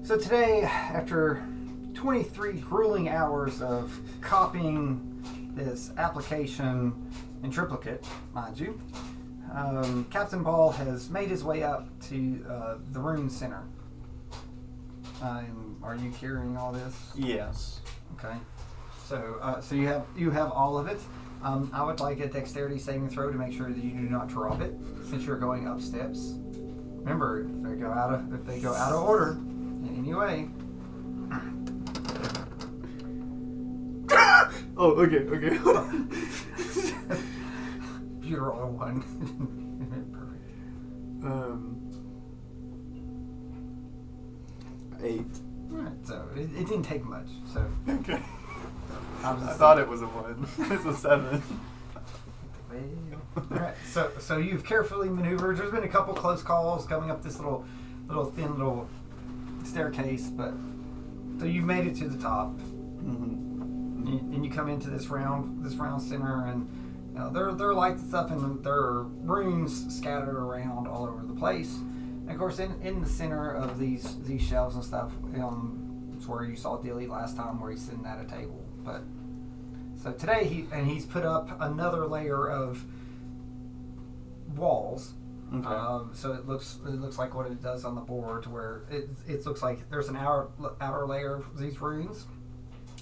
So today, after 23 grueling hours of copying this application in triplicate, mind you, Captain Ball has made his way up to the Rune Center. Are you carrying all this? Yes. Okay. So you have all of it. I would like a dexterity saving throw to make sure that you do not drop it, since you're going up steps. Remember, if they go out of order in any way. Oh, okay. Hold on. You roll a 1. Perfect. 8. Alright, so it didn't take much. So Okay. I thought it was a 1. It's a 7. Alright, so you've carefully maneuvered. There's been a couple close calls coming up this little thin staircase, but so you've made it to the top. Mm-hmm. And you come into this round center, and there are lights and stuff, and there are runes scattered around all over the place. And of course, in the center of these shelves and stuff, it's where you saw Dilly last time, where he's sitting at a table. But so today he's put up another layer of walls. Okay. So it looks like what it does on the board, where it looks like there's an outer layer of these runes,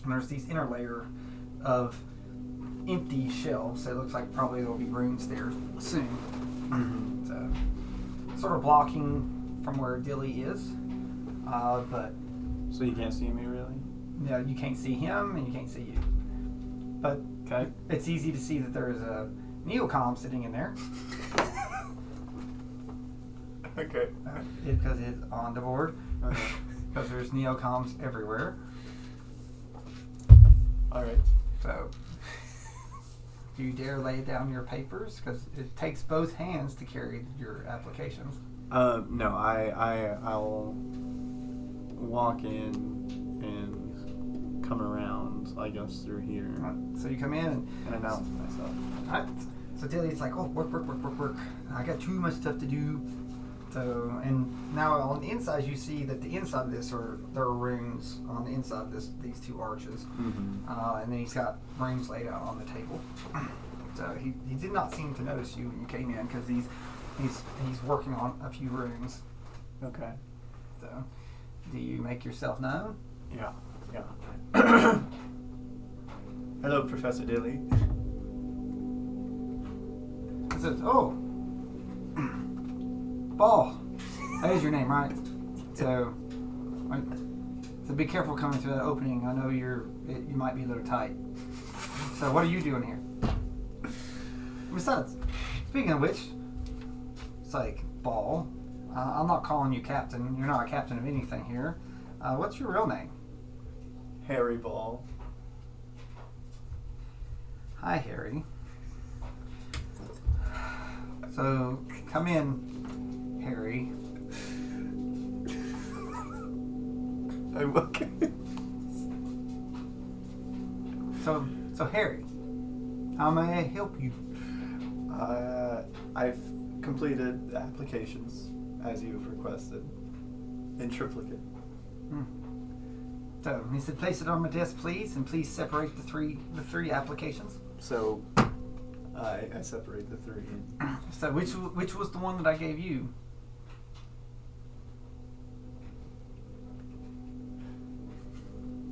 and there's these inner layer of empty shelves. So it looks like probably there'll be runes there soon. Mm-hmm. So sort of blocking from where Dilly is, but So you can't see me really? you can't see him and you can't see you. But Okay. it's easy to see that there is a neocom sitting in there. Okay. Because it's on the board. Okay. Because there's neocoms everywhere. All right. So, do you dare lay down your papers? Because it takes both hands to carry your applications. No, I'll walk in and come around, I guess, through here So you come in and announce myself. Alright. So Dilly's like, oh, work. I got too much stuff to do. So, and now on the inside, you see that the inside of this there are runes on the inside of these two arches. Mm-hmm. And then he's got runes laid out on the table. So he did not seem to notice you when you came in, because he's working on a few runes. Okay. So, do you make yourself known? Yeah. Hello, Professor Dilly. He says, oh, Ball. That is your name, right? So be careful coming through that opening. I know you might be a little tight. So what are you doing here? Besides, speaking of which, it's like, Ball, I'm not calling you captain. You're not a captain of anything here. What's your real name? Harry Ball. Hi, Harry. So come in, Harry. I'm okay. So Harry, how may I help you? I've completed the applications as you've requested in triplicate. So he said, place it on my desk, please, and please separate the three applications. So I separate the 3. So which was the one that I gave you?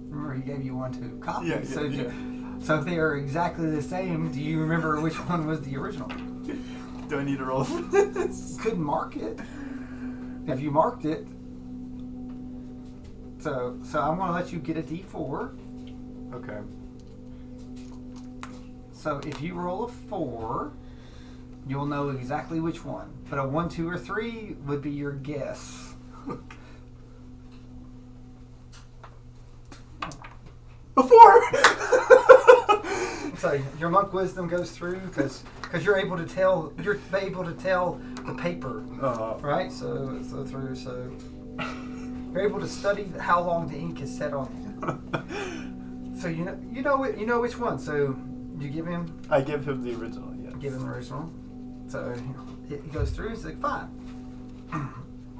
Remember, he gave you one to copy. Yeah. So if they are exactly the same, do you remember which one was the original? Do I need to roll for this? You couldn't mark it. If you marked it. So I'm going to let you get a D4. Okay. So if you roll a 4, you'll know exactly which one. But a 1, 2, or 3 would be your guess. A 4! So your monk wisdom goes through because you're able to tell the paper, right? So you're able to study how long the ink is set on it. So you know which one. So you give him. I give him the original. Yes. Give him the original. So he goes through. He's like, fine.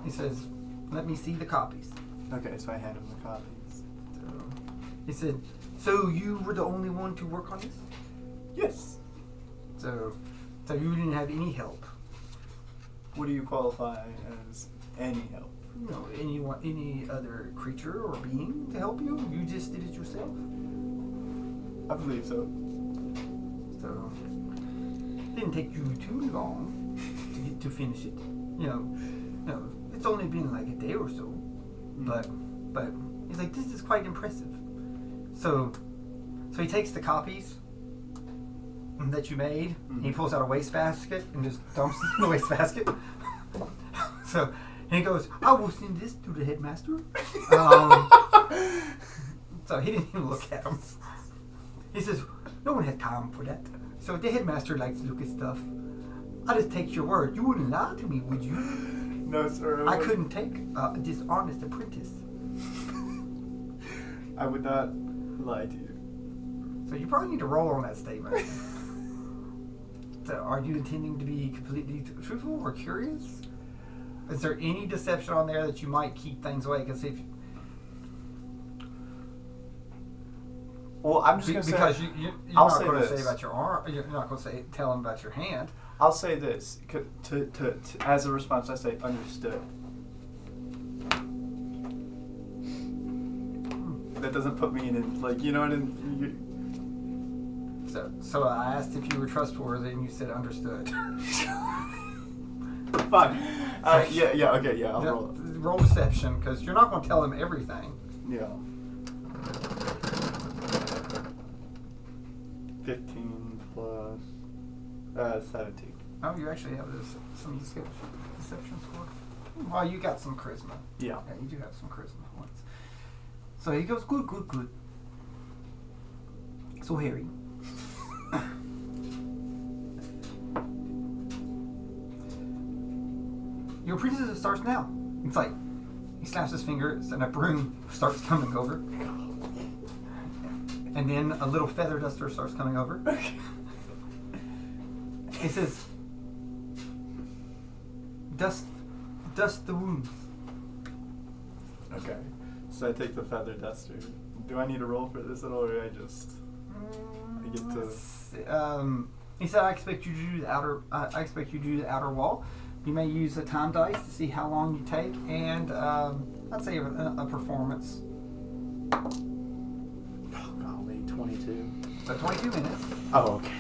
He says, let me see the copies. Okay, so I hand him the copies. So he said, "So you were the only one to work on this? Yes. So you didn't have any help? What do you qualify as any help? You know, any other creature or being to help you? You just did it yourself?" I believe so. So it didn't take you too long to finish it. No, it's only been like a day or so. But he's like, this is quite impressive. So he takes the copies that you made, and he pulls out a wastebasket and just dumps it in the wastebasket. And he goes, "I will send this to the headmaster." So he didn't even look at him. He says, "No one has time for that. So the headmaster likes to look at stuff. I just take your word. You wouldn't lie to me, would you?" No, sir. I couldn't take a dishonest apprentice. I would not lie to you. So you probably need to roll on that statement. So are you intending to be completely truthful or curious? Is there any deception on there that you might keep things away? Because Well, I'm just going to say... Because you're not going to say about your arm. You're not going to tell him about your hand. I'll say this. To as a response, I say, understood. That doesn't put me in, like, you know what I mean? So I asked if you were trustworthy, and you said understood. Fine. Okay, I'll roll it. Roll deception, because you're not going to tell him everything. Yeah. 15 plus 17. Oh, you actually have some deception score. Well, you got some charisma. Yeah. Yeah, you do have some charisma points. So he goes, good. So Harry, your princess starts now. It's like he snaps his fingers and a broom starts coming over, and then a little feather duster starts coming over. He says, "Dust the wounds." Okay. So I take the feather duster. Do I need to roll for this at all, or I just I get to? He said, "I expect you to do the outer. I expect you to do the outer wall. You may use a time dice to see how long you take, and I'd say a performance. Oh, golly, 22. So 22 minutes. Oh, okay.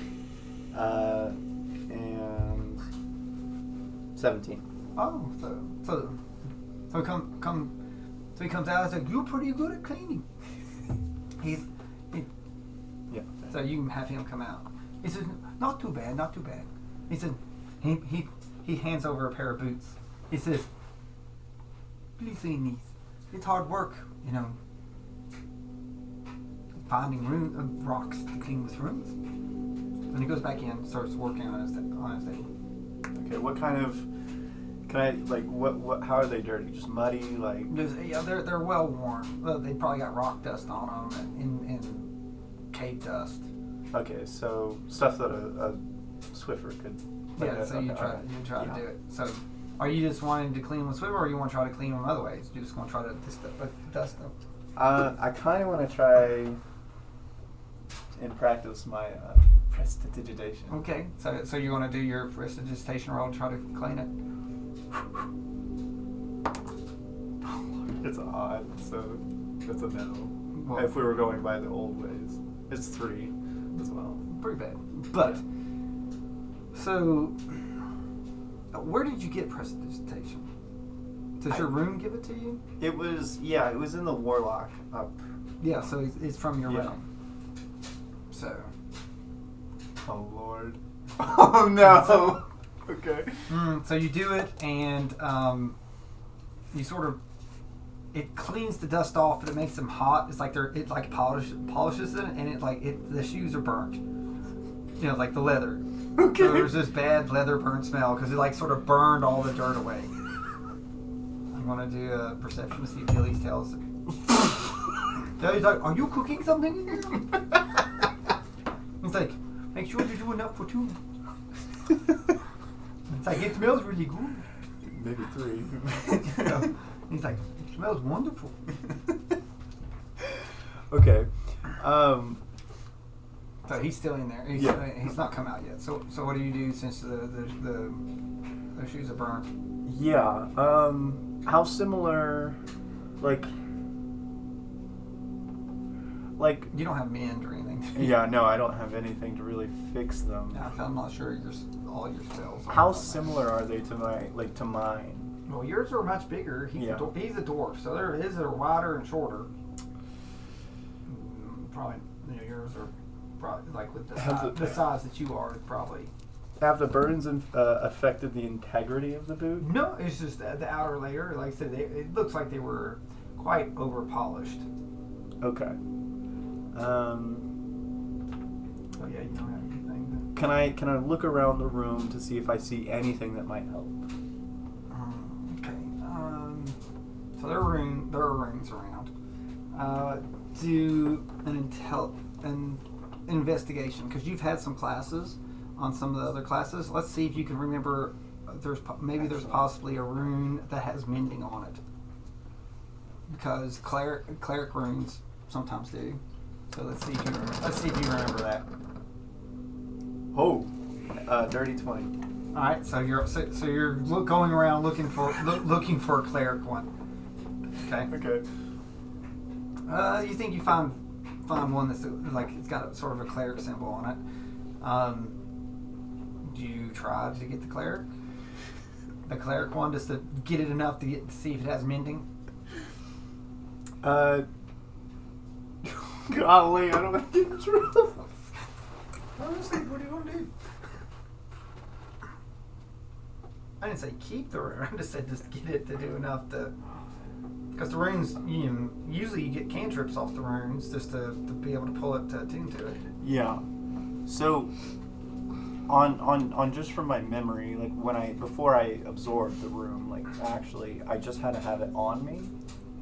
And 17. Oh, so he comes out and says, "You're pretty good at cleaning." Yeah. So you can have him come out. He says, not too bad. He said, he hands over a pair of boots. He says, "Please clean these. It's hard work, finding rocks to clean with runes." When he goes back in, starts working on his table. Okay, what kind of... Can I, like, what? How are they dirty? Just muddy, like... They're well worn. Well, they probably got rock dust on them and cave dust. Okay, so stuff that a Swiffer could... Yeah, so you try to do it. So, are you just wanting to clean them with Swiffer, or you want to try to clean them other ways? You're just going to try to dust them? I kind of want to try and practice my prestidigitation. Okay, so you want to do your prestidigitation roll to try to clean it? It's odd, so that's a no. Well, if we were going by the old ways. It's 3 as well. Pretty bad. But, so, where did you get prestidigitation? Does your room give it to you? It was in the Warlock up. Yeah, so it's from your Yeah. room. So. Oh, Lord. Oh, no. Okay. So you do it, and you sort of, it cleans the dust off, and it makes them hot. It's like it polishes it, and the shoes are burnt. Like the leather. Okay. So there's this bad leather burnt smell because it sort of burned all the dirt away. I'm gonna do a perception to see if Billy's tells. He's like, "Are you cooking something in here?" He's like, "Make sure you do enough for 2." It's like, "It smells really good." Maybe 3. He's like, smells wonderful. Okay. So he's still in there. He's not come out yet. So what do you do since the shoes are burnt? Yeah. How similar, like you don't have mend or anything. Yeah, no, I don't have anything to really fix them. No, I'm not sure all your spells. How similar are they to mine? Well, yours are much bigger. He's a dwarf, so his are wider and shorter. Probably, yours are probably like with the size that you are, probably. Have the burns affected the integrity of the boot? No, it's just the outer layer. Like I said, it looks like they were quite over polished. Okay. So yeah, you don't have anything. Can I look around the room to see if I see anything that might help? Okay. So there are rings around. Do an investigation, because you've had some classes on some of the other classes. Let's see if you can remember. There's possibly a rune that has mending on it, because cleric runes sometimes do. So let's see if you remember that. Oh, dirty 20. All right, so you're going around looking for a cleric one. Okay. Okay. You think you find one that's like it's got sort of a cleric symbol on it. Do you try to get the cleric one, just to get it enough to see if it has mending? Golly, I don't want to get in trouble. Honestly, what are you gonna do? I didn't say keep the rune. I just said just get it to do enough to. Because the runes, usually you get cantrips off the runes just to be able to pull it to attune to it. Yeah. So, on just from my memory, like before I absorbed the rune, like actually I just had to have it on me.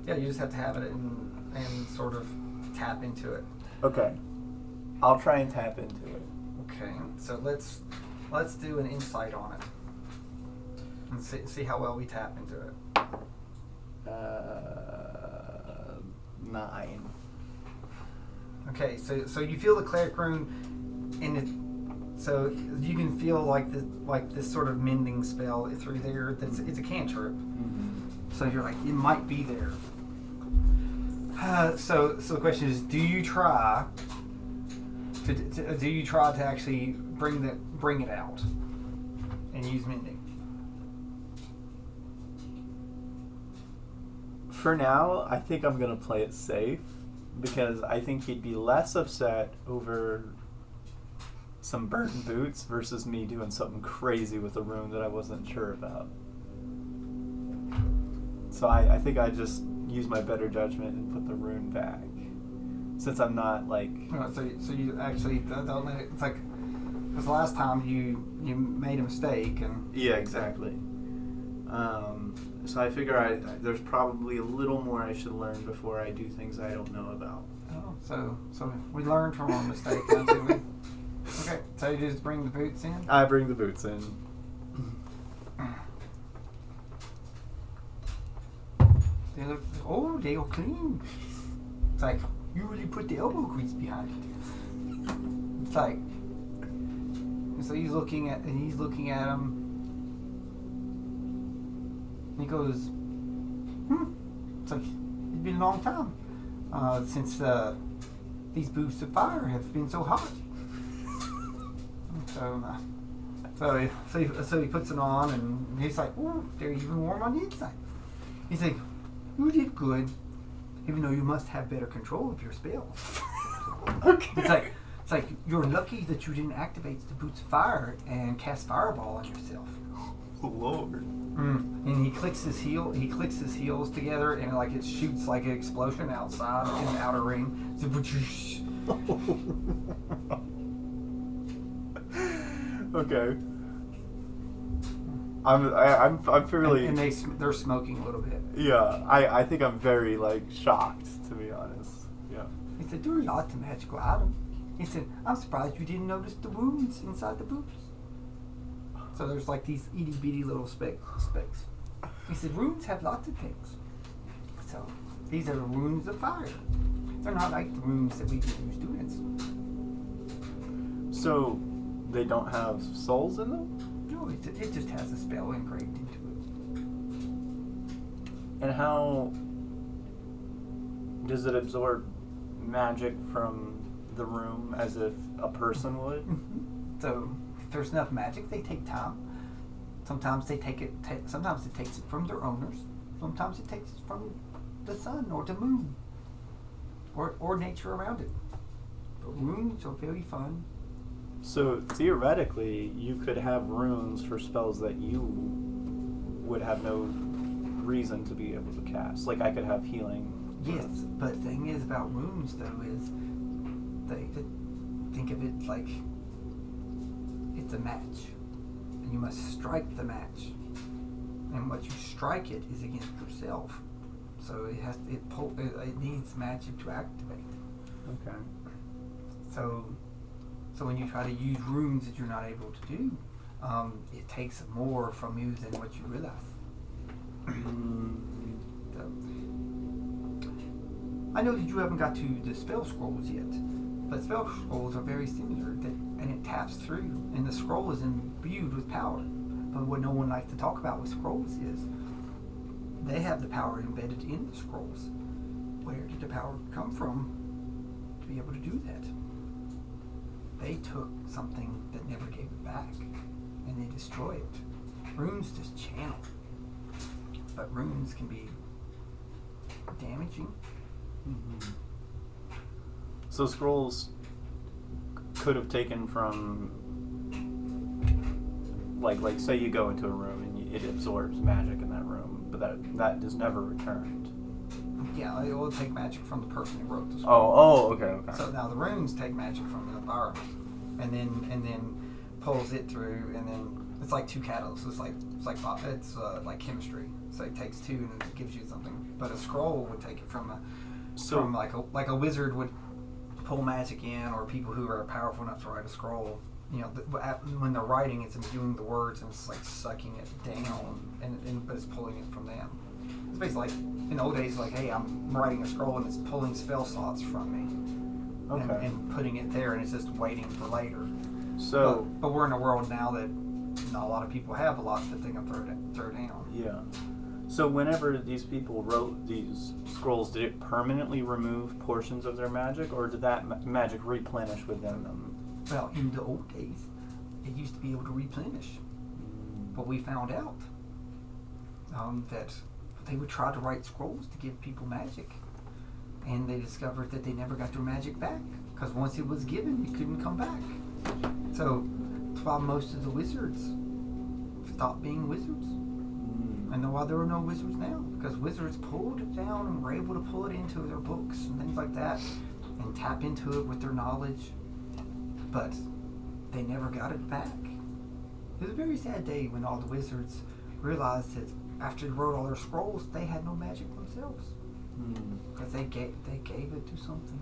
Yeah, you just have to have it and sort of tap into it. Okay. I'll try and tap into it. Okay. So let's do an insight on it and see how well we tap into it. 9. Okay, so you feel the cleric rune, and so you can feel like this sort of mending spell through there. It's a cantrip. Mm-hmm. So you're like, it might be there. So the question is, do you try to actually bring it out and use mending? For now, I think I'm going to play it safe, because I think he'd be less upset over some burnt boots versus me doing something crazy with a rune that I wasn't sure about. So I think I just use my better judgment and put the rune back, since I'm not like... So you actually don't let it... It's like... Because the last time you made a mistake and... Yeah, exactly. So I figure there's probably a little more I should learn before I do things I don't know about. Oh, so we learned from our mistake, didn't we? Okay, so you just bring the boots in? I bring the boots in. They look clean. It's like, you really put the elbow grease behind it. It's like, and so he's looking at them. And he goes, it's like, it's been a long time since these boots of fire have been so hot. So he puts it on, and he's like, oh, they're even warm on the inside. He's like, you did good, even though you must have better control of your spells. Okay. It's like you're lucky that you didn't activate the boots of fire and cast fireball on yourself. Oh, Lord. And he clicks his heels together, and like it shoots like an explosion outside in the outer ring. Okay. I'm fairly... And they're smoking a little bit. Yeah, I think I'm very, like, shocked, to be honest. Yeah. He said, there are lots of magical items. He said, I'm surprised you didn't notice the wounds inside the boots. So there's like these itty bitty little specks. He said, runes have lots of things. So these are the runes of fire. They're not like the runes that we use students. So they don't have souls in them? No, it just has a spell engraved into it. And how does it absorb magic from the room as if a person would? So if there's enough magic, they take time. Sometimes they take it. Sometimes it takes it from their owners. Sometimes it takes it from the sun or the moon, or nature around it. But runes are very fun. So theoretically, you could have runes for spells that you would have no reason to be able to cast. Like I could have healing. Yes, but the thing is about runes though is they think of it like it's a match, and you must strike the match, and what you strike it is against yourself. So it needs magic to activate. Okay. So when you try to use runes that you're not able to do, it takes more from you than what you realize. So, I know that you haven't got to the spell scrolls yet, but spell scrolls are very similar, and it taps through, and the scroll is imbued with power. But what no one likes to talk about with scrolls is they have the power embedded in the scrolls. Where did the power come from to be able to do that? They took something that never gave it back, and they destroy it. Runes just channel, but runes can be damaging. Mm-hmm. So scrolls could have taken from, like say you go into a room and it absorbs magic in that room, but that is never returned. Yeah, it will take magic from the person who wrote the scroll. Oh, okay. So now the runes take magic from the environment, and then pulls it through, and then it's like two catalysts. It's like chemistry. So it takes two and then it gives you something. But a scroll would take it from like a wizard would pull magic in, or people who are powerful enough to write a scroll. You know, when they're writing, it's imbuing the words and it's like sucking it down, but it's pulling it from them. It's basically like in the old days, like, hey, I'm writing a scroll and it's pulling spell slots from me, and putting it there, and it's just waiting for later. So, but we're in a world now that not a lot of people have a lot that they can throw down. Yeah. So whenever these people wrote these scrolls, did it permanently remove portions of their magic, or did that magic replenish within them? Well, in the old days, it used to be able to replenish. But we found out that they would try to write scrolls to give people magic. And they discovered that they never got their magic back, because once it was given, it couldn't come back. So that's why most of the wizards stopped being wizards. And why there are no wizards now, because wizards pulled it down and were able to pull it into their books and things like that, and tap into it with their knowledge. But they never got it back. It was a very sad day when all the wizards realized that after they wrote all their scrolls, they had no magic themselves, because they gave it to something.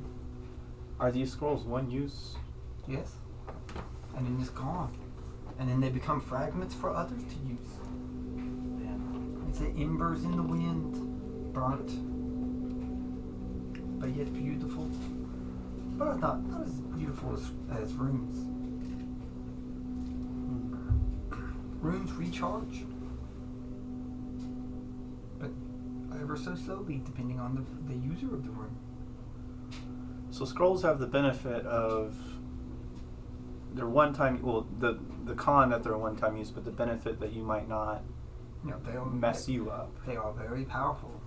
Are these scrolls one use? Yes, and then it's gone, and then they become fragments for others to use. It's the embers in the wind, burnt, but yet beautiful. But not as beautiful as runes. Runes recharge, but ever so slowly, depending on the user of the rune. So scrolls have the benefit of they're one-time. Well, the con that they're a one-time use, but the benefit that you might not mess you up. They are very powerful.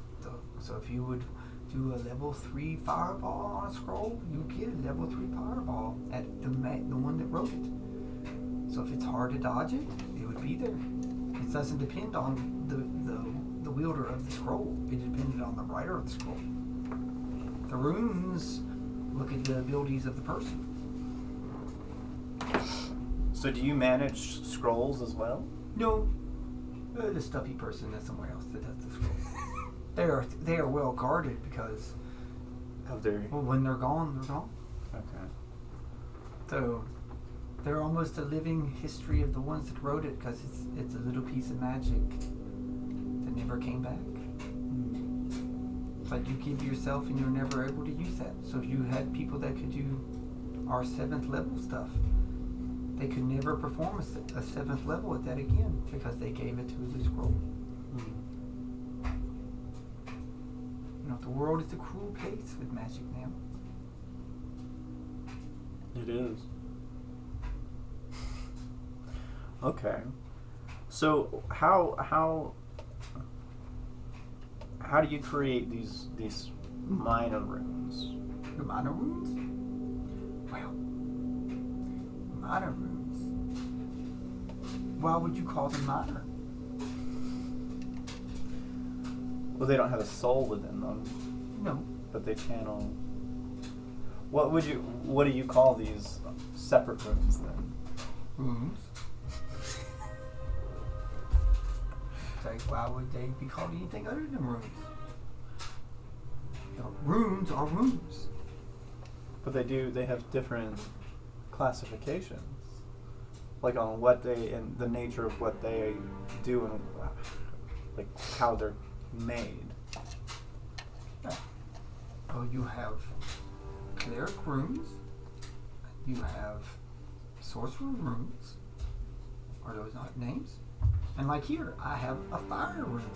So if you would do a level 3 fireball on a scroll, you get a level 3 fireball at the one that wrote it. So if it's hard to dodge it, it would be there. It doesn't depend on the wielder of the scroll. It depended on the writer of the scroll. The runes look at the abilities of the person. So do you manage scrolls as well? No. The stuffy person is somewhere else that does the scrolls. They are well guarded because when they're gone, they're gone. Okay. So they're almost a living history of the ones that wrote it, because it's a little piece of magic that never came back. but you give yourself and you're never able to use that. So if you had people that could do our 7th level stuff, they could never perform a 7th level at that again because they gave it to the scroll. You know, the world is a cruel place with magic now. It is. Okay. So how do you create these minor runes? The minor runes? Well, minor runes. Why would you call them minor? Well, they don't have a soul within them. No. But they channel. What do you call these separate runes then? Runes. It's like, why would they be called anything other than runes? You know, runes are runes. But they have different classifications. Like on what and the nature of what they do and like how they're made. Yeah. Oh, you have cleric runes. You have sorcerer runes. Are those not names? And like here, I have a fire rune.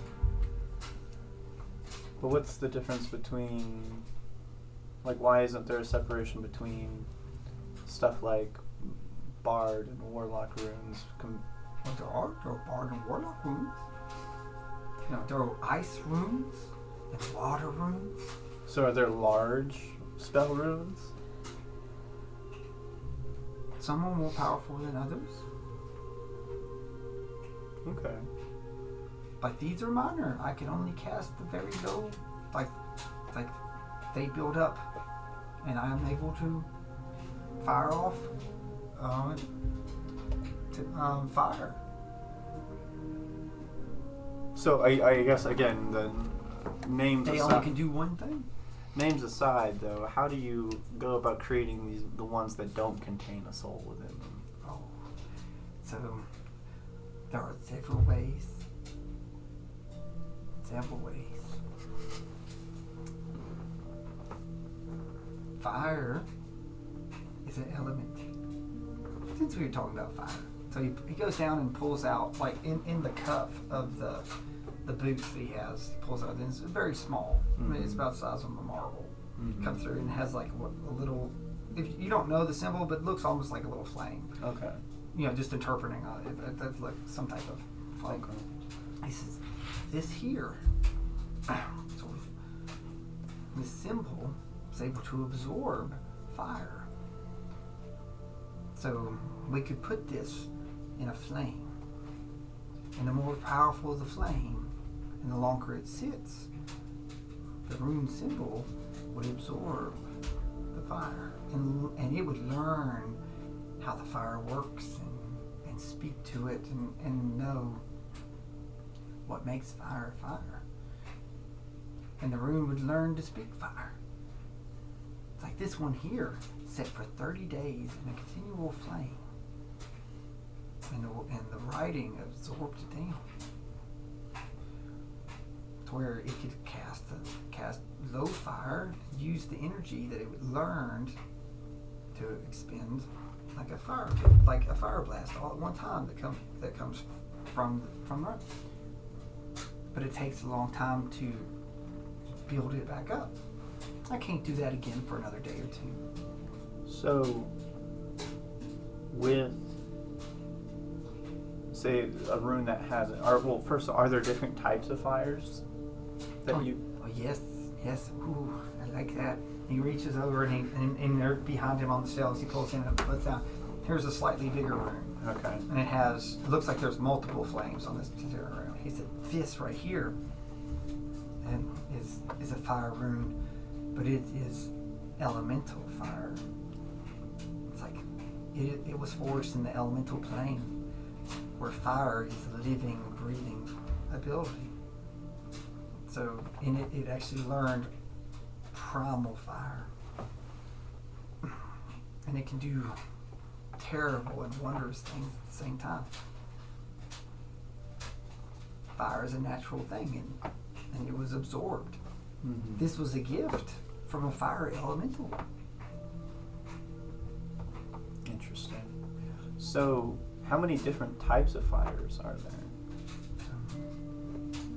But what's the difference between, like, why isn't there a separation between stuff like Bard and Warlock runes? Well, there are Bard and Warlock runes. You know, there are ice runes and water runes. So are there large spell runes? Some are more powerful than others. Okay. But these are minor. I can only cast the very low, like they build up, and I am able to fire off fire. So I guess again the names. They only can do one thing. Names aside, though, how do you go about creating the ones that don't contain a soul within them? Oh, so there are several ways. Fire is an element. Since we were talking about fire, so he goes down and pulls out, like in the cuff of the boots that he has, he pulls out, and it's very small. I mean, it's about the size of a marble. Comes through and has like a little, if you don't know the symbol, but it looks almost like a little flame. Okay. You know, just interpreting on it. That's like some type of flame. Okay. He says, this here, so this symbol is able to absorb fire. So we could put this in a flame. And the more powerful the flame, and the longer it sits, the rune symbol would absorb the fire. And it would learn how the fire works and speak to it and know what makes fire fire. And the rune would learn to speak fire. It's like this one here, set for 30 days in a continual flame. And the writing absorbed it down. To where it could cast low fire, use the energy that it would learn to expend like a fire blast all at one time that comes from run. But it takes a long time to build it back up. I can't do that again for another day or two. So, with, say, a rune that has it, first, are there different types of fires that Oh, yes. Ooh, I like that. He reaches over and there behind him on the shelves, he pulls in and puts down. Here's a slightly bigger rune. Okay. And it looks like there's multiple flames on this particular rune. He said, this right here and is a fire rune, but it is elemental fire. It's like it was forged in the elemental plane, where fire is a living, breathing ability. So in it actually learned primal fire, and it can do terrible and wondrous things at the same time. Fire is a natural thing, and it was absorbed Mm-hmm. This was a gift from a fire elemental. Interesting. So, how many different types of fires are there?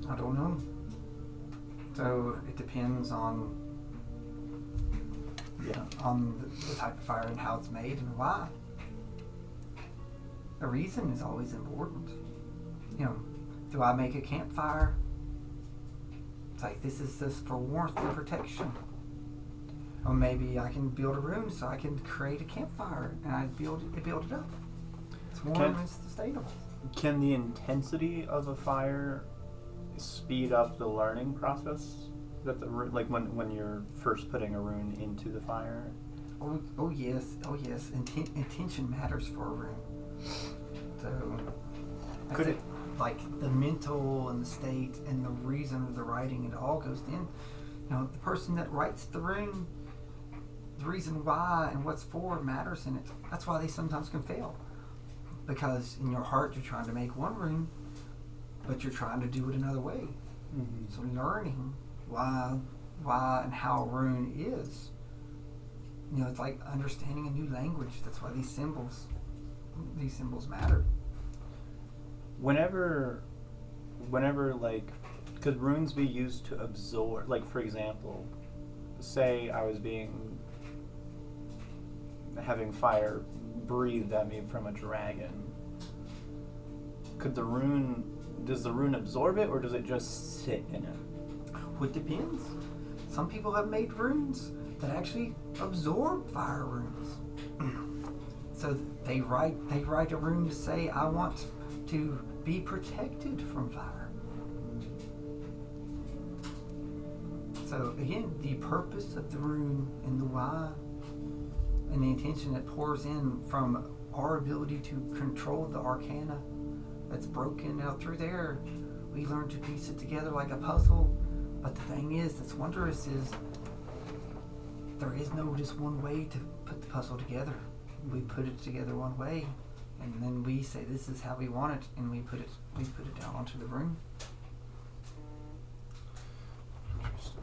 I don't know. So it depends on the type of fire and how it's made and why. The reason is always important. Do I make a campfire? It's like, this is just for warmth and protection. Or maybe I can build a room so I can create a campfire and I build it up. It's warm and sustainable. Can the intensity of a fire speed up the learning process? Like when you're first putting a rune into the fire? Oh yes. Intention matters for a rune. So could it, like the mental and the state and the reason of the writing, it all goes in. The person that writes the rune, the reason why and what's for matters in it. That's why they sometimes can fail. Because in your heart you're trying to make one rune, but you're trying to do it another way. Mm-hmm. So learning why and how a rune is. It's like understanding a new language. That's why these symbols matter. Whenever like, could runes be used to absorb, like for example, say I was having fire breathed at me from a dragon. Does the rune absorb it, or does it just sit in it? Well, it depends. Some people have made runes that actually absorb fire runes. So they write a rune to say, I want to be protected from fire. So again, the purpose of the rune and the why and the intention that pours in from our ability to control the arcana that's broken out through there. We learn to piece it together like a puzzle. But the thing that's wondrous is there is no just one way to put the puzzle together. We put it together one way, and then we say this is how we want it, and we put it down onto the rune. Interesting.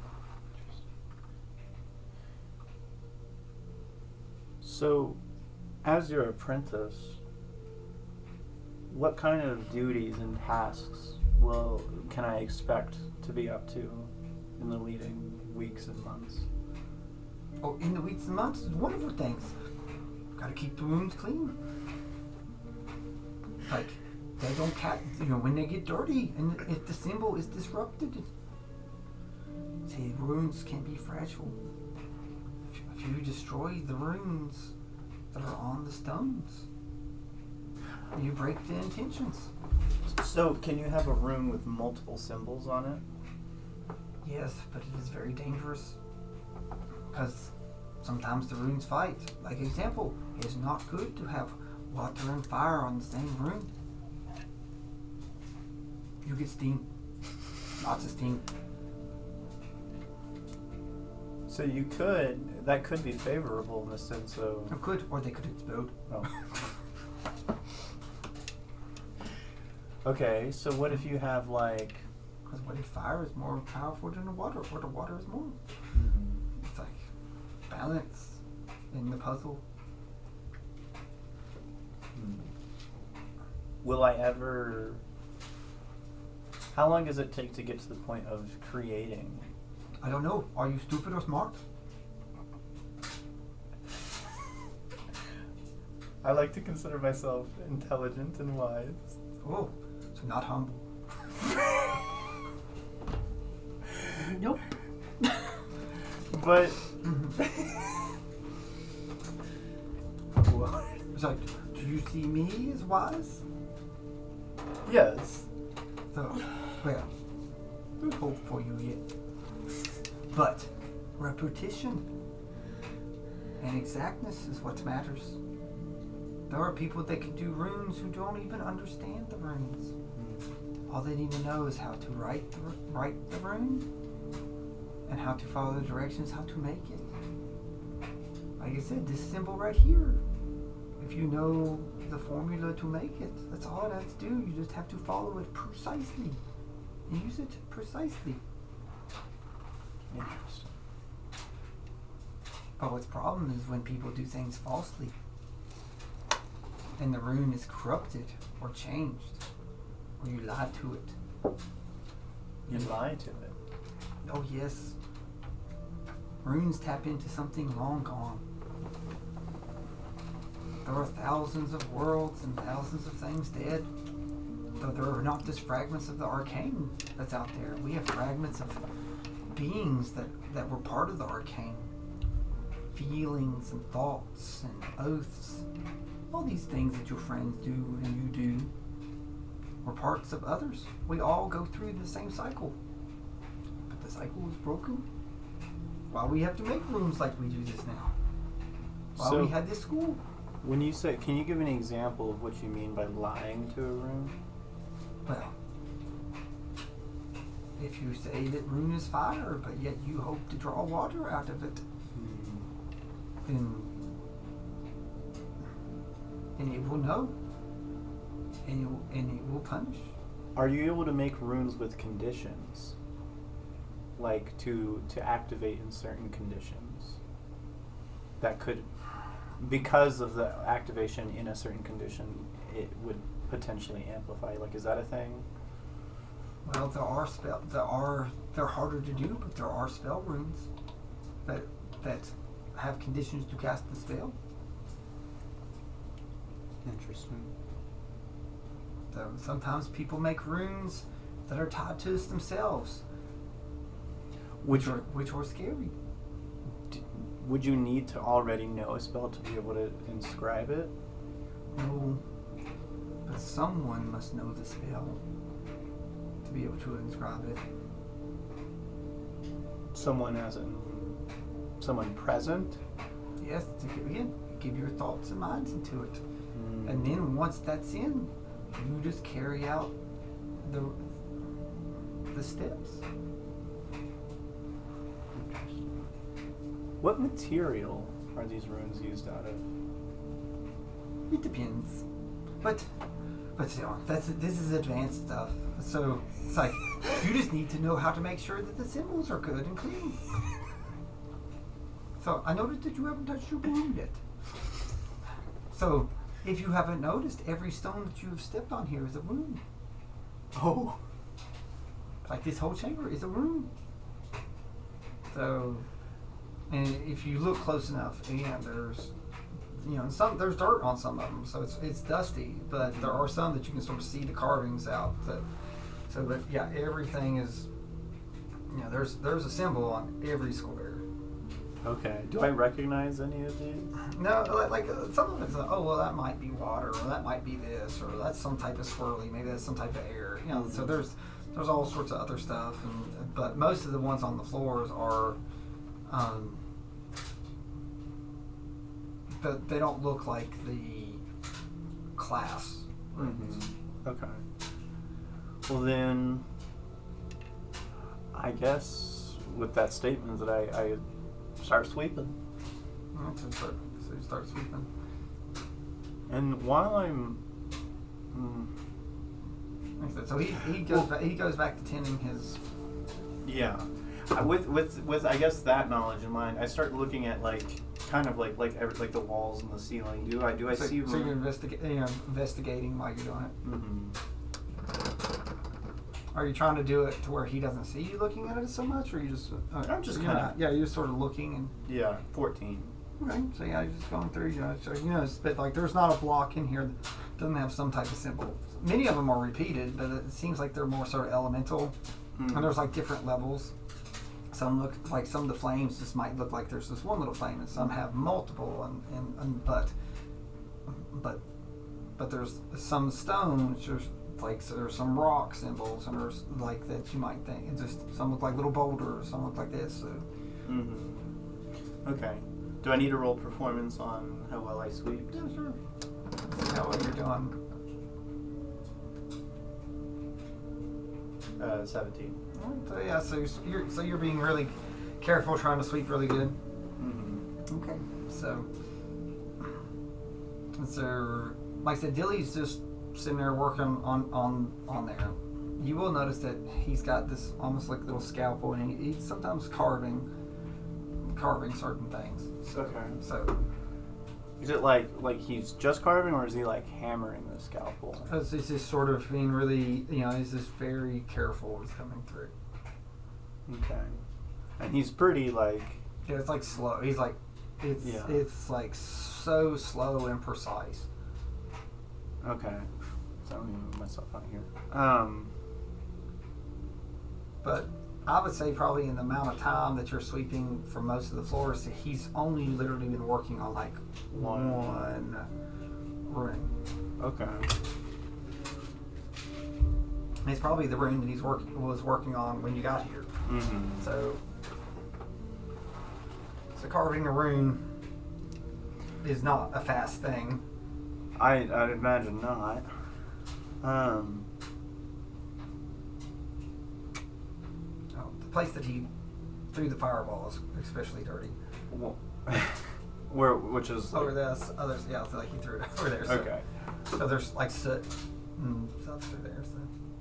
So, as your apprentice, what kind of duties and tasks can I expect to be up to in the leading weeks and months? Oh, in the weeks and months, wonderful things. Gotta keep the rooms clean. Like, they don't when they get dirty and if the symbol is disrupted. See, runes can be fragile. If you destroy the runes that are on the stones, you break the intentions. So, can you have a rune with multiple symbols on it? Yes, but it is very dangerous. Because sometimes the runes fight. Like example, it is not good to have water and fire on the same rune. You get steam. Lots of steam. So that could be favorable in the sense of... It could, or they could explode. Oh. Okay, so what if you have like... Because what if fire is more powerful than the water, or the water is more? Mm-hmm. It's like balance in the puzzle. Will I ever... How long does it take to get to the point of creating? I don't know. Are you stupid or smart? I like to consider myself intelligent and wise. Oh, so not humble. Nope. But... Well, it's like, do you see me as wise? Yes. So, well, there's hope for you yet. But repetition and exactness is what matters. There are people that can do runes who don't even understand the runes. All they need to know is how to write the rune and how to follow the directions, how to make it. Like I said, this symbol right here, if you know the formula to make it, that's all it has to do. You just have to follow it precisely and use it precisely. Interesting. But what's problem is when people do things falsely, and the rune is corrupted or changed, or you lie to it. You lie to it. Oh yes. Runes tap into something long gone. There are thousands of worlds and thousands of things dead. Though there are not just fragments of the arcane that's out there. We have fragments of beings that were part of the arcane. Feelings and thoughts and oaths. All these things that your friends do and you do were parts of others. We all go through the same cycle. But the cycle is broken. Why we have to make runes like we do this now? Why So- we had this school? When you say, can you give an example of what you mean by lying to a rune? Well, if you say that rune is fire, but yet you hope to draw water out of it, then it will know, and it will punish. Are you able to make runes with conditions? Like to activate in certain conditions? That could, because of the activation in a certain condition, it would potentially amplify. Like, is that a thing? Well, they're harder to do, but there are spell runes that have conditions to cast the spell. Interesting. So sometimes people make runes that are tied to us themselves, which are scary. Would you need to already know a spell to be able to inscribe it? No, but someone must know the spell to be able to inscribe it. Someone as in someone present? Yes, to give your thoughts and minds into it. And then once that's in, you just carry out the steps. Interesting. What material are these runes used out of? It depends, but still, this is advanced stuff. So it's like you just need to know how to make sure that the symbols are good and clean. So I noticed that you haven't touched your broom yet. So if you haven't noticed, every stone that you have stepped on here is a rune. Oh. Like this whole chamber is a rune. So, and if you look close enough, again, there's, there's dirt on some of them, so it's dusty. But there are some that you can sort of see the carvings out. But yeah, everything is, there's a symbol on every square. Okay. Do I recognize any of these? No, like some of it's that might be water, or that might be this, or that's some type of swirly, maybe that's some type of air. So there's all sorts of other stuff, but most of the ones on the floors are, they don't look like the class runes. Mm-hmm. Okay. Well then, I guess with that statement that I start sweeping. So you start sweeping. And while I'm... So he goes back to tending his... Yeah. With I guess that knowledge in mind, I start looking at kind of like the walls and the ceiling. Do I see? So you're investigating while you're doing it. Mm-hmm. Are you trying to do it to where he doesn't see you looking at it so much, or you just? I'm just kind of. Yeah, you're just sort of looking and. Yeah, 14. Okay, so yeah, you're just going through. But like, there's not a block in here that doesn't have some type of symbol. Many of them are repeated, but it seems like they're more sort of elemental, and there's like different levels. Some look like some of the flames just might look like there's this one little flame, and some have multiple, but there's some stones. So there's some rock symbols, and there's like that you might think. It's just some look like little boulders, some look like this. So. Mm-hmm. Okay. Do I need to roll performance on how well I sweep? Yeah, sure. See how well you're doing. 17. So yeah, so you're being really careful, trying to sweep really good. Mm-hmm. Okay, so like I said, Dilly's just sitting there working on there, you will notice that he's got this almost like little scalpel, and he's sometimes carving certain things. Okay. So Is it like he's just carving, or is he like hammering the scalpel? he's just sort of being really, he's just very careful with coming through. Okay. And he's pretty like. Yeah, it's like slow. He's like, it's like so slow and precise. Okay. So let me move myself out here. But I would say probably in the amount of time that you're sweeping for most of the floors, he's only literally been working on like one room. Okay. And it's probably the room that was working on when you got here. Mm-hmm. So carving a rune is not a fast thing. I'd imagine not. The place that he threw the fireball is especially dirty. Well, which is Over this, others, yeah, so like he threw it over there. So, okay. So there's like soot and stuff through there.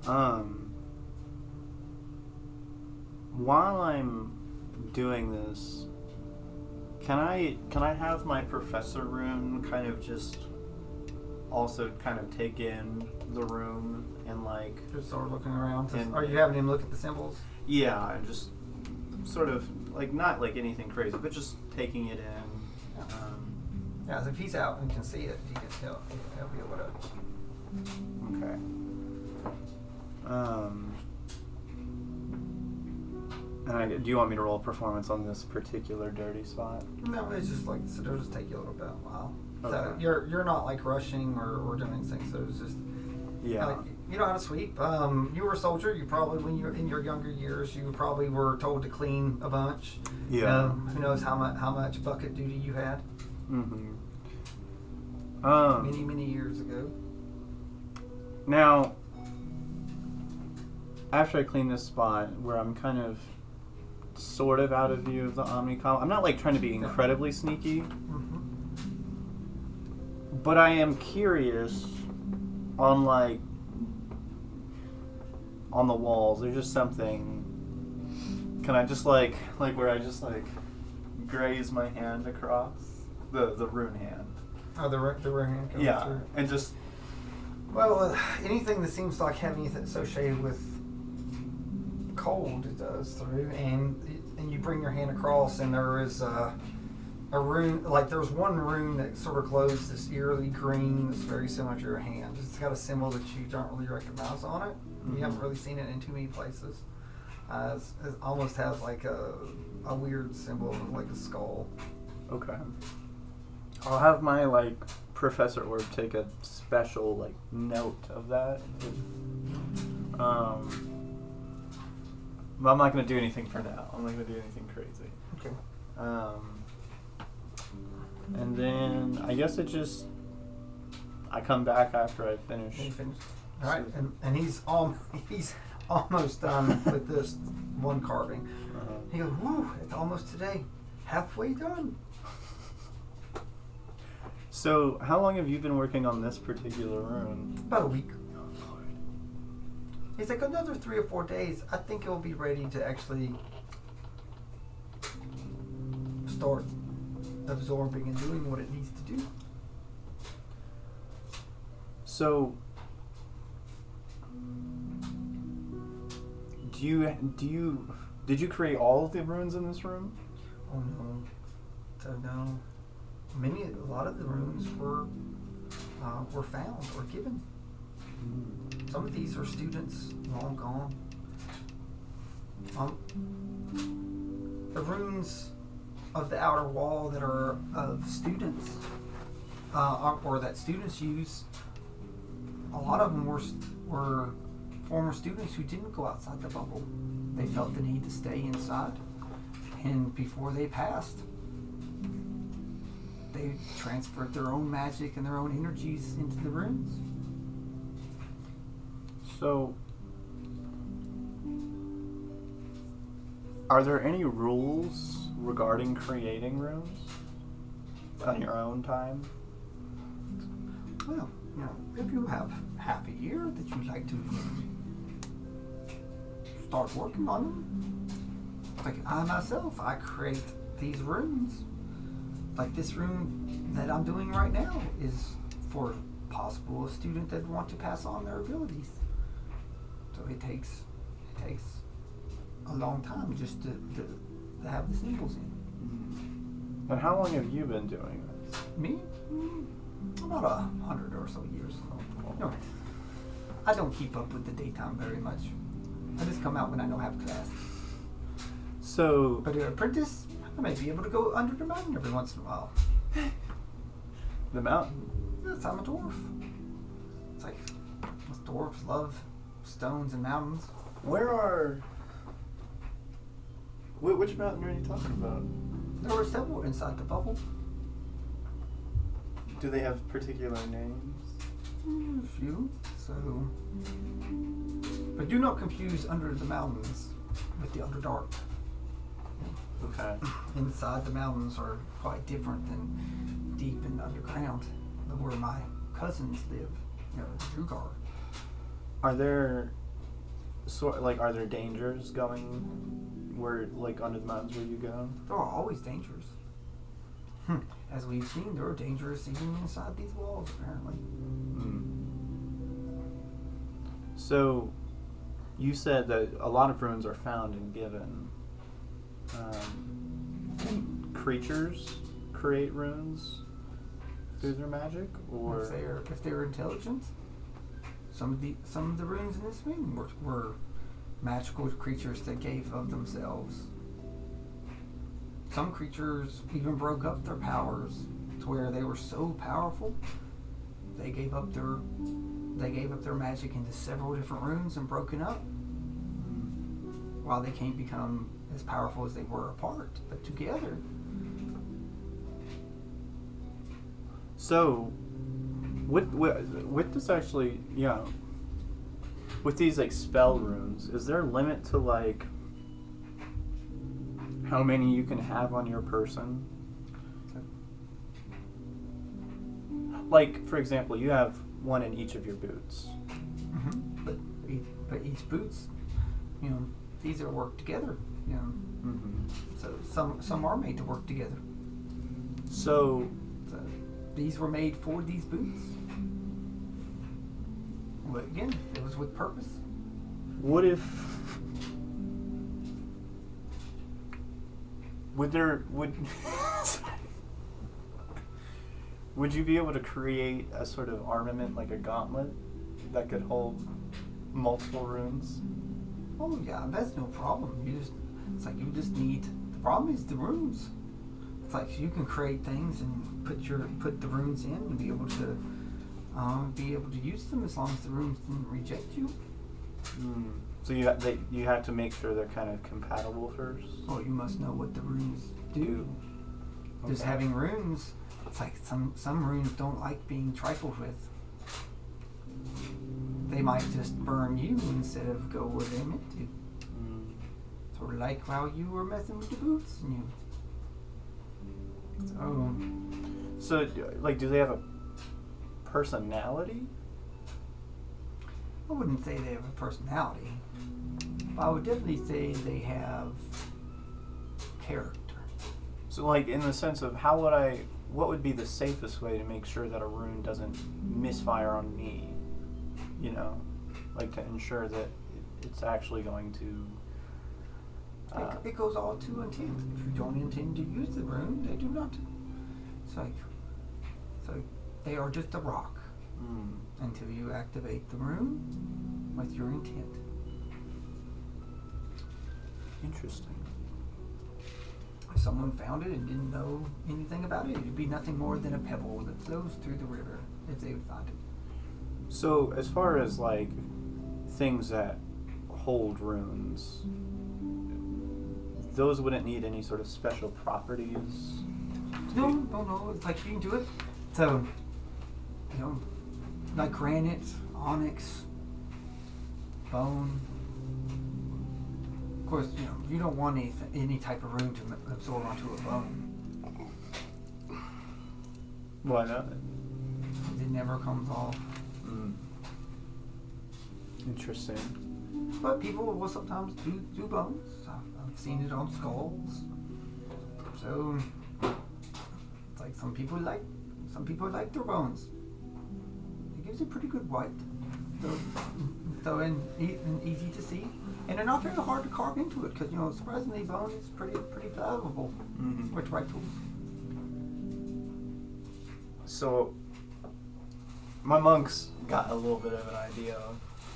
So. While I'm doing this, can I have my professor rune kind of just also kind of take in the room and like Just sort of looking around. And- Are you having him look at the symbols? yeah, and just sort of like not like anything crazy, but just taking it in. Yeah, so if he's out and can see it, he'll be able to. Okay. And do you want me to roll performance on this particular dirty spot? No, it's just like, so it'll just take you a little bit of a while. So Okay. you're not like rushing or doing things. So it's just Yeah. like, you know how to sweep. You were a soldier. You probably, when you were in your younger years, you probably were told to clean a bunch. Yeah. Who knows how much bucket duty you had? Mm-hmm. Many years ago. Now, after I clean this spot where I'm kind of sort of out of view of the Omnicom, I'm not like trying to be incredibly sneaky, Mm-hmm. but I am curious on like on the walls. There's just something. Can I just like where I just like graze my hand across the rune hand? Oh, the right hand coming Yeah, through. and just Well, anything that seems like having anything associated with cold, it does through, and you bring your hand across, and there is a rune. Like there's one rune that sort of glows this eerily green that's very similar to your hand. It's got a symbol that you don't really recognize on it. Mhm. You haven't really seen it in too many places. It almost has like a weird symbol, like a skull. okay. I'll have my like Professor Orb take a special like note of that. But I'm not gonna do anything for now. I'm not gonna do anything crazy. Okay. And then I guess I come back after I finish. And you finish. All right, and he's almost done with this one carving. He goes, "Woo! It's almost today, halfway done." So, how long have you been working on this particular rune? About a week. He's like, another 3 or 4 days. I think it'll be ready to actually start absorbing and doing what it needs to do. So, did you create all of the runes in this room? Oh no. So no. A lot of the runes were found or given. Some of these are students long gone. The runes of the outer wall that are of students, or that students use, a lot of them were former students who didn't go outside the bubble. They felt the need to stay inside, and before they passed, they transferred their own magic and their own energies into the runes. So, are there any rules regarding creating runes on your own time? Well, if you have half a year that you'd like to start working on them. Like I myself, I create these runes. Like this rune that I'm doing right now is for possible a student that want to pass on their abilities. So it takes a long time just to have the symbols in. And how long have you been doing this? Me? About 100 or so years. No, I don't keep up with the daytime very much. I just come out when I don't have class. So, But an apprentice, I may be able to go under the mountain every once in a while. the mountain. Yes, I'm a dwarf. It's like, us dwarves love stones and mountains. Which mountain are you talking about? There were several inside the bubble. Do they have particular names? A few. So, but do not confuse under the mountains with the underdark. Okay. Inside the mountains are quite different than deep in the underground, where my cousins live. The Drugar. Are there are there dangers going under the mountains where you go? There are always dangers. As we've seen, there are dangers even inside these walls, apparently. So, you said that a lot of runes are found and given. Can creatures create runes through their magic, or if they're intelligent? Some of the runes in this ring were magical creatures that gave of themselves. Some creatures even broke up their powers to where they were so powerful they gave up their magic into several different runes and broken up. While they can't become as powerful as they were apart, but together. So, with this actually, with these spell runes, is there a limit to how many you can have on your person? For example, you have one in each of your boots. Mm-hmm. But each boots, these are work together. So some are made to work together. So these were made for these boots. But again, it was with purpose. What if would you be able to create a sort of armament like a gauntlet that could hold multiple runes? Oh yeah, that's no problem. You just need. The problem is the runes. It's like you can create things and put the runes in and be able to use them as long as the runes didn't reject you. So you have to make sure they're kind of compatible first. Oh, you must know what the runes do. Okay. Just having runes, it's like some runes don't like being trifled with. They might just burn you instead of go where they meant to. Sort of like while you were messing with the boots and you. So, do they have a personality? I wouldn't say they have a personality. But I would definitely say they have character. So, in the sense of what would be the safest way to make sure that a rune doesn't misfire on me? To ensure that it's actually going to... It goes all to intent. If you don't intend to use the rune, they do not. So they are just a rock until you activate the rune with your intent. Interesting. If someone found it and didn't know anything about it, it would be nothing more than a pebble that flows through the river if they would find it. So, as far as things that hold runes, those wouldn't need any sort of special properties? No. It's like you can do it. So, like granite, onyx, bone. Of course, you don't want any type of rune to absorb onto a bone. Why not? It never comes off. Interesting. But people will sometimes do bones. I've seen it on skulls. So it's like some people like their bones. It gives a pretty good white. So and easy to see, and they're not very hard to carve into it because surprisingly bone is pretty palatable with right tools. So my monk's got a little bit of an idea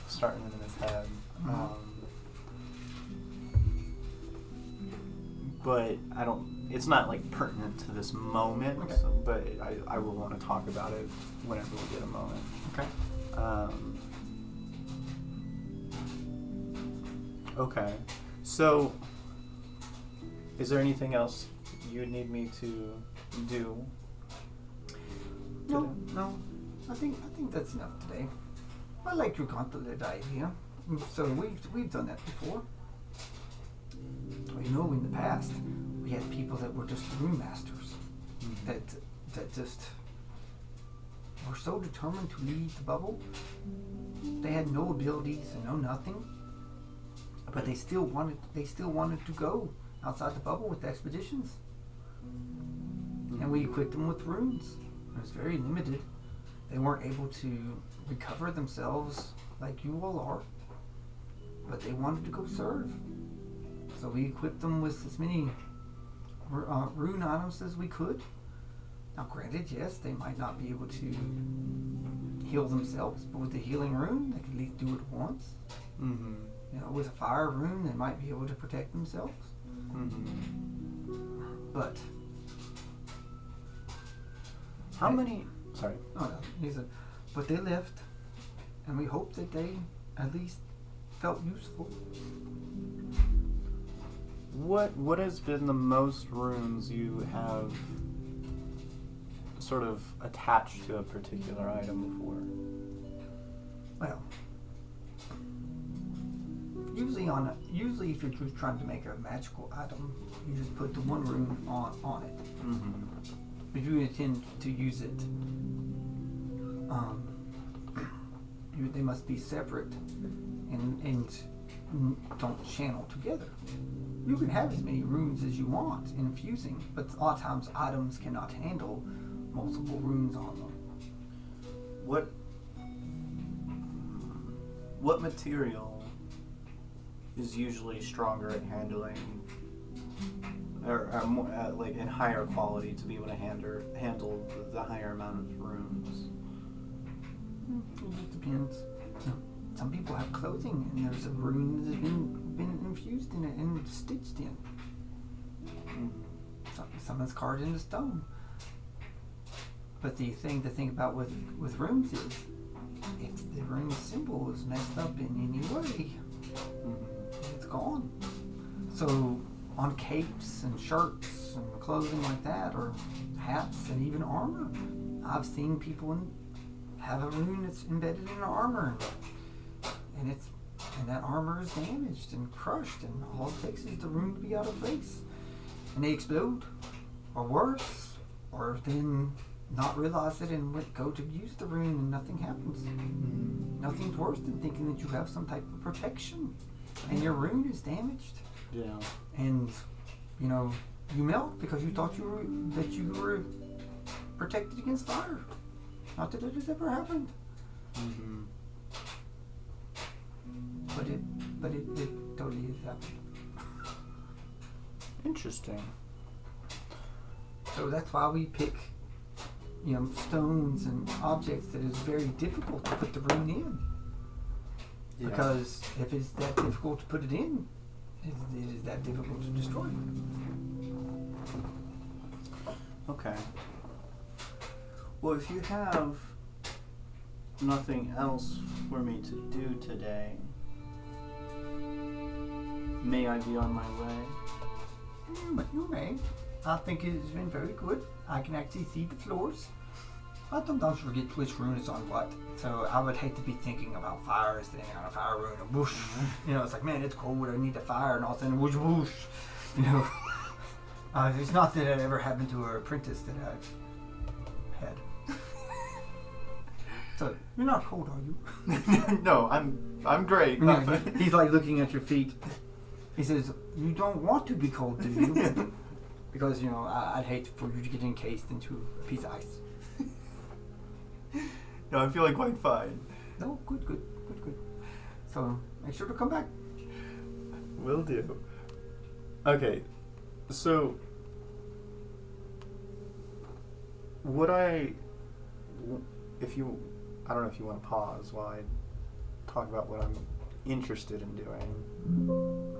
starting in his head. But it's not like pertinent to this moment, Okay. but I will want to talk about it whenever we get a moment. Okay. Okay. So is there anything else you would need me to do? No. I think that's enough today. I like your gauntlet idea. So we've done that before. In the past we had people that were just room masters that just were so determined to leave the bubble. They had no abilities and no nothing, but they still wanted to go outside the bubble with expeditions. And we equipped them with runes. It was very limited. They weren't able to recover themselves like you all are, but they wanted to go serve. So we equipped them with as many rune items as we could. Now granted, yes, they might not be able to heal themselves, but with the healing rune, they could at least do it once. With a fire rune, they might be able to protect themselves. But how many? Sorry. Oh no, he said, but they left, and we hope that they at least felt useful. What has been the most runes you have sort of attached to a particular item before? Well, usually if you're just trying to make a magical item, you just put the one rune on it. If you intend to use it, they must be separate and don't channel together. You can have as many runes as you want in infusing, but a lot of times items cannot handle multiple runes on them. What material is usually stronger at handling, or more, like in higher quality to be able to handle the higher amount of runes? It just depends. Some people have clothing, and there's a rune that's been infused in it and stitched in. Some is carved into stone. But the thing to think about with runes is, if the rune symbol is messed up in any way, it's gone. So on capes and shirts and clothing like that, or hats and even armor, I've seen people have a rune that's embedded in armor, and that armor is damaged and crushed, and all it takes is the rune to be out of place, and they explode, or worse, or then not realize it and go to use the rune and nothing happens. Nothing's worse than thinking that you have some type of protection and your rune is damaged. Yeah. And you melt because you thought you were protected against fire. Not that it has ever happened. But it totally has happened. Interesting. So that's why we pick stones and objects that is very difficult to put the rune in. Yeah. Because if it's that difficult to put it in, it is that difficult to destroy. Okay. Well, if you have nothing else for me to do today, may I be on my way? But you may. I think it has been very good. I can actually see the floors. I sometimes forget which rune is on what. So I would hate to be thinking about fire standing on a fire rune and whoosh. It's like, man, it's cold. I need a fire, and all of a sudden, whoosh, whoosh. It's not that it ever happened to an apprentice that I've had. So You're not cold, are you? No, I'm great. Yeah, he's like looking at your feet. He says, "You don't want to be cold, do you?" Because I'd hate for you to get encased into a piece of ice. No, I'm feeling quite fine. No, good. So make sure to come back. Will do. Okay, so I don't know if you want to pause while I talk about what I'm interested in doing.